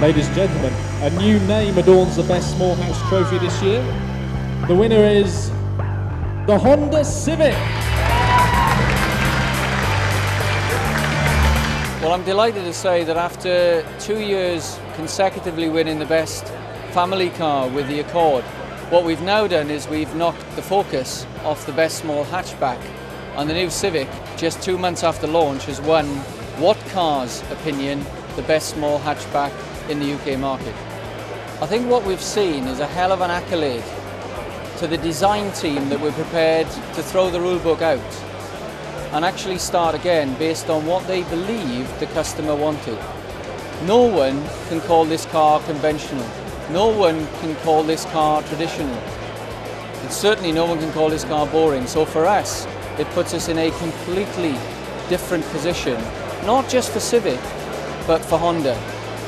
Ladies and gentlemen, a new name adorns the Best Small House Trophy this year. The winner is the Honda Civic. Well, I'm delighted to say that after 2 years consecutively winning the best family car with the Accord, what we've now done is we've knocked the focus off the best small hatchback, and the new Civic, just 2 months after launch, has won What Car's opinion the best small hatchback in the UK market. I think what we've seen is a hell of an accolade to the design team that were prepared to throw the rulebook out and actually start again based on what they believed the customer wanted. No one can call this car conventional. No one can call this car traditional. And certainly no one can call this car boring. So for us, it puts us in a completely different position, not just for Civic, but for Honda.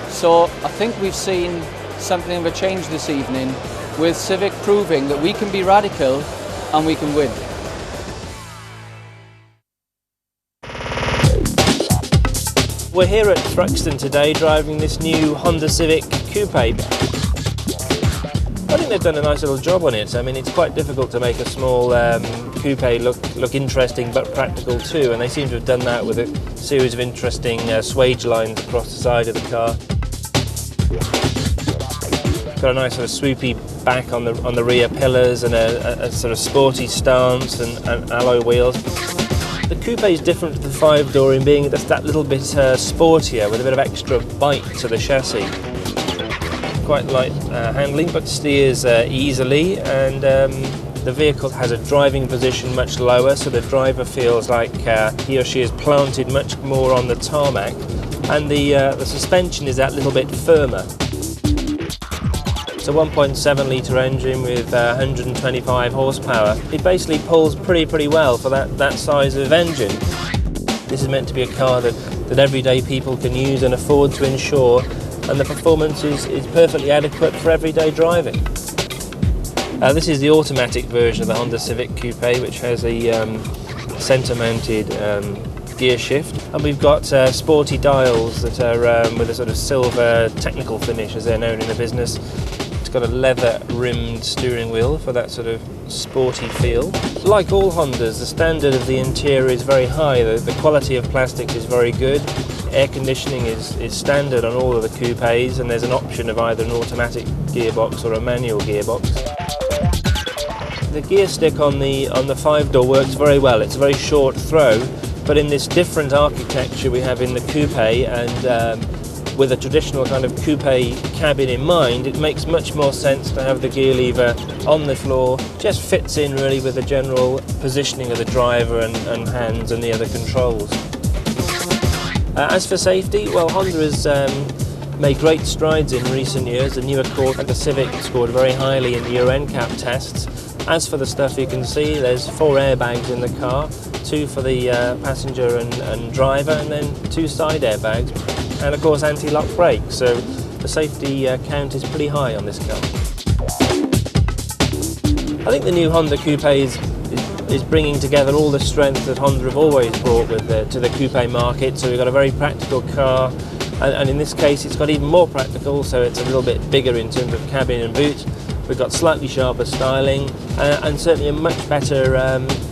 So I think we've seen something of a change this evening, with Civic proving that we can be radical and we can win. We're here at Thruxton today driving this new Honda Civic Coupe. I think they've done a nice little job on it. I mean, it's quite difficult to make a small coupe look interesting but practical too, and they seem to have done that with a series of interesting swage lines across the side of the car. Got a nice sort of swoopy back on the rear pillars and a sort of sporty stance and alloy wheels. The coupe is different to the 5-door in being just that little bit sportier, with a bit of extra bite to the chassis. Quite light handling, but steers easily, and the vehicle has a driving position much lower, so the driver feels like he or she is planted much more on the tarmac, and the suspension is that little bit firmer. It's a 1.7 litre engine with 125 horsepower. It basically pulls pretty well for that size of engine. This is meant to be a car that everyday people can use and afford to insure, and the performance is perfectly adequate for everyday driving. This is the automatic version of the Honda Civic Coupe, which has a centre-mounted gear shift, and we've got sporty dials that are with a sort of silver technical finish, as they're known in the business. It's got a leather-rimmed steering wheel for that sort of sporty feel. Like all Hondas, the standard of the interior is very high. The quality of plastic is very good. Air conditioning is standard on all of the coupes, and there's an option of either an automatic gearbox or a manual gearbox. The gear stick on the 5-door works very well. It's a very short throw, but in this different architecture we have in the coupe, and with a traditional kind of coupe cabin in mind, it makes much more sense to have the gear lever on the floor. Just fits in really with the general positioning of the driver and hands and the other controls. As for safety, well, Honda has made great strides in recent years. The new Accord and the Civic scored very highly in the Euro NCAP tests. As for the stuff you can see, there's 4 airbags in the car, 2 for the passenger and driver, and then 2 side airbags, and of course anti-lock brakes, so the safety count is pretty high on this car. I think the new Honda Coupe is bringing together all the strength that Honda have always brought to the coupe market. So we've got a very practical car, and in this case it's got even more practical, so it's a little bit bigger in terms of cabin and boot. We've got slightly sharper styling and certainly a much better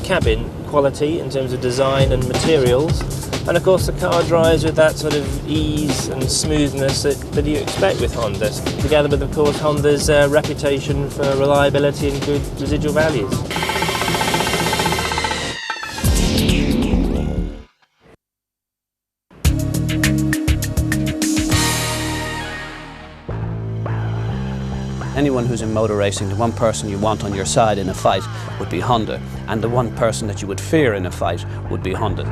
cabin quality in terms of design and materials. And of course the car drives with that sort of ease and smoothness that you expect with Honda, together with of course Honda's reputation for reliability and good residual values. Anyone who's in motor racing, the one person you want on your side in a fight would be Honda, and the one person that you would fear in a fight would be Honda.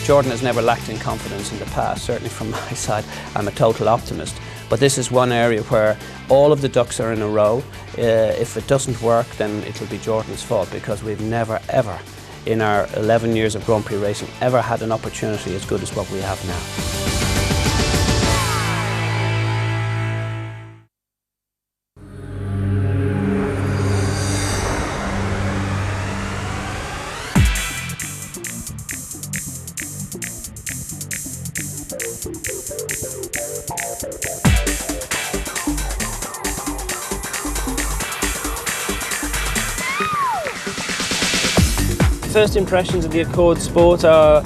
Jordan has never lacked in confidence in the past. Certainly from my side, I'm a total optimist. But this is one area where all of the ducks are in a row. If it doesn't work, then it'll be Jordan's fault, because we've never ever in our 11 years of Grand Prix racing ever had an opportunity as good as what we have now. first impressions of the Accord Sport are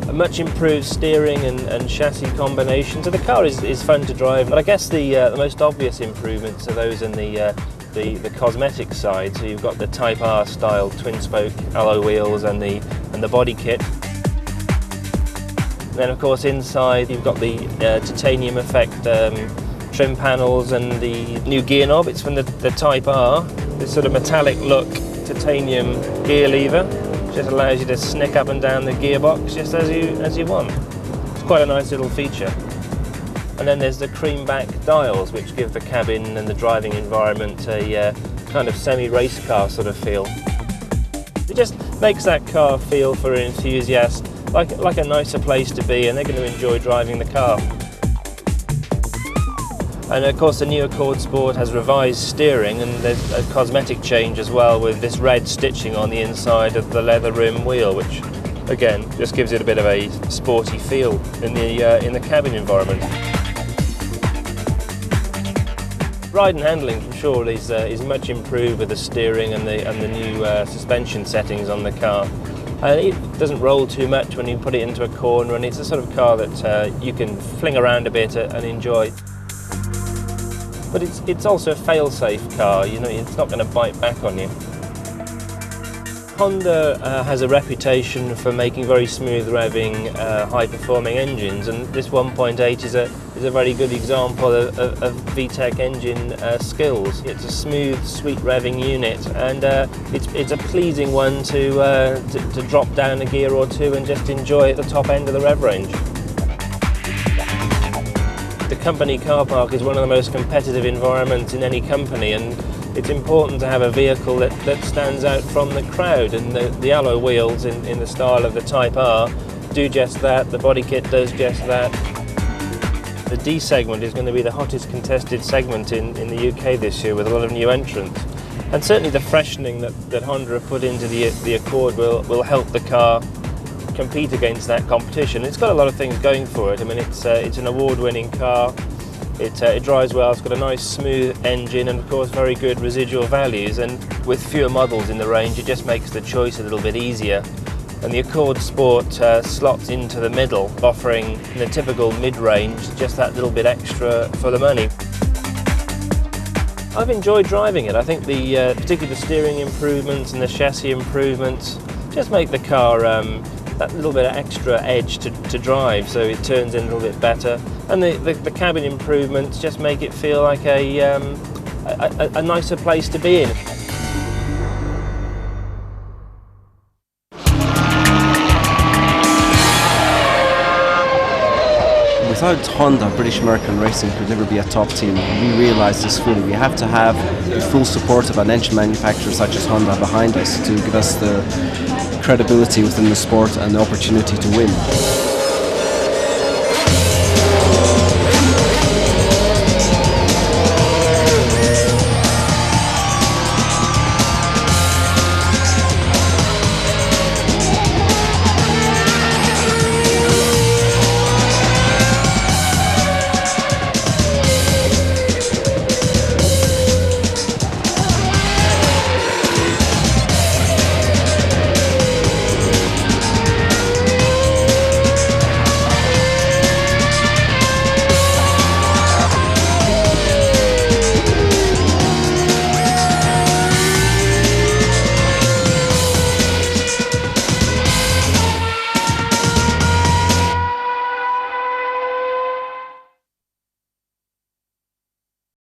a much improved steering and chassis combination. So the car is fun to drive, but I guess the most obvious improvements are those in the cosmetic side. So you've got the Type R style twin spoke alloy wheels and the body kit. Then of course inside you've got the titanium effect trim panels and the new gear knob. It's from the Type R. This sort of metallic look titanium gear lever just allows you to snick up and down the gearbox just as you want. It's quite a nice little feature. And then there's the cream back dials, which give the cabin and the driving environment a kind of semi-race car sort of feel. It just makes that car feel for an enthusiast like a nicer place to be, and they're going to enjoy driving the car. And of course the new Accord Sport has revised steering, and there's a cosmetic change as well with this red stitching on the inside of the leather rim wheel, which again just gives it a bit of a sporty feel in the cabin environment. Ride and handling for sure is much improved with the steering and the new suspension settings on the car. It doesn't roll too much when you put it into a corner, and it's a sort of car that you can fling around a bit and enjoy. But it's also a fail-safe car, you know, it's not going to bite back on you. Honda has a reputation for making very smooth revving, high-performing engines, and this 1.8 is a very good example of VTEC engine skills. It's a smooth, sweet revving unit, and it's a pleasing one to drop down a gear or two and just enjoy at the top end of the rev range. The company car park is one of the most competitive environments in any company, and it's important to have a vehicle that stands out from the crowd, and the alloy wheels in the style of the Type R do just that, the body kit does just that. The D segment is going to be the hottest contested segment in the UK this year, with a lot of new entrants. And certainly the freshening that Honda have put into the Accord will help the car compete against that competition. It's got a lot of things going for it. I mean, it's an award-winning car. It drives well. It's got a nice smooth engine and of course very good residual values. And with fewer models in the range, it just makes the choice a little bit easier. And the Accord Sport slots into the middle, offering in the typical mid-range just that little bit extra for the money. I've enjoyed driving it. I think particularly the steering improvements and the chassis improvements just make the car that little bit of extra edge to drive, so it turns in a little bit better. And the cabin improvements just make it feel like a nicer place to be in. Without Honda, British American Racing could never be a top team. We realise this fully. We have to have the full support of an engine manufacturer such as Honda behind us to give us the credibility within the sport and the opportunity to win.